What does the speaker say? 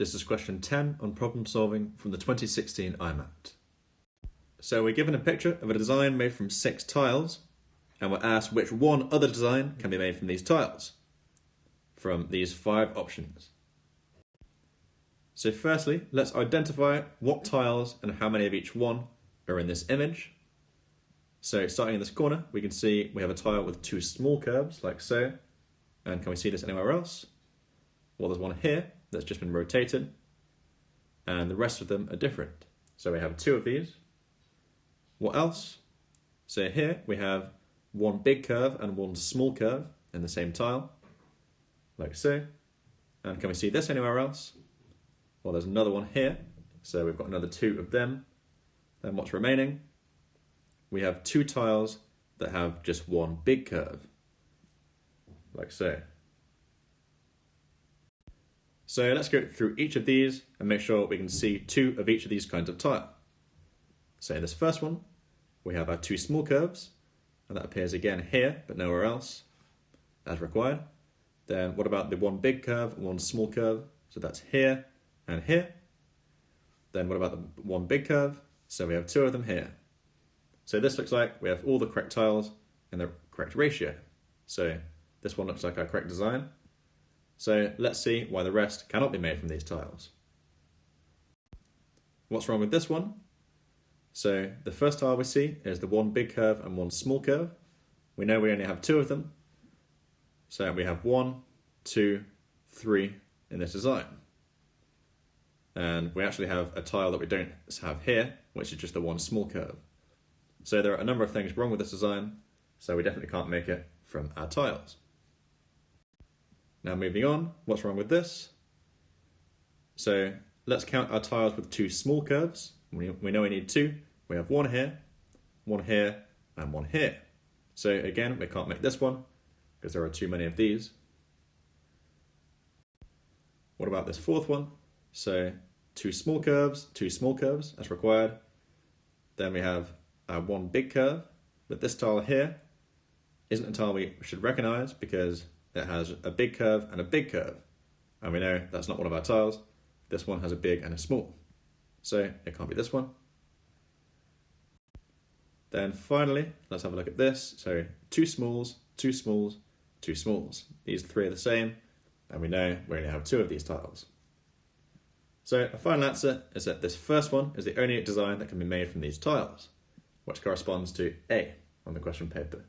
This is question 10 on problem solving from the 2016 IMAT. So we're given a picture of a design made from 6 tiles, and we're asked which one other design can be made from these tiles, from these 5 options. So firstly, let's identify what tiles and how many of each one are in this image. So starting in this corner, we can see we have a tile with 2 small curves, like so. And can we see this anywhere else? Well, there's one here that's just been rotated, and the rest of them are different. So we have 2 of these. What else? So here we have one big curve and one small curve in the same tile, like so. And can we see this anywhere else? Well, there's another one here, so we've got another 2 of them. Then what's remaining? We have 2 tiles that have just one big curve, like so. So let's go through each of these and make sure we can see 2 of each of these kinds of tile. So in this first one, we have our 2 small curves, and that appears again here, but nowhere else, as required. Then what about the one big curve and one small curve? So that's here and here. Then what about the one big curve? So we have 2 of them here. So this looks like we have all the correct tiles in the correct ratio. So this one looks like our correct design. So let's see why the rest cannot be made from these tiles. What's wrong with this one? So the first tile we see is the one big curve and one small curve. We know we only have 2 of them. So we have 1, 2, 3 in this design. And we actually have a tile that we don't have here, which is just the one small curve. So there are a number of things wrong with this design, so we definitely can't make it from our tiles. Now moving on, what's wrong with this? So let's count our tiles with 2 small curves. We know we need 2. We have 1 here, and 1 here. So again, we can't make this one because there are too many of these. What about this 4th one? So 2 small curves, as required. Then we have our one big curve, but this tile here isn't a tile we should recognize because it has a big curve and a big curve. And we know that's not one of our tiles. This one has a big and a small. So it can't be this one. Then finally, let's have a look at this. So 2 smalls, 2 smalls, 2 smalls. These 3 are the same, and we know we only have 2 of these tiles. So the final answer is that this first one is the only design that can be made from these tiles, which corresponds to A on the question paper.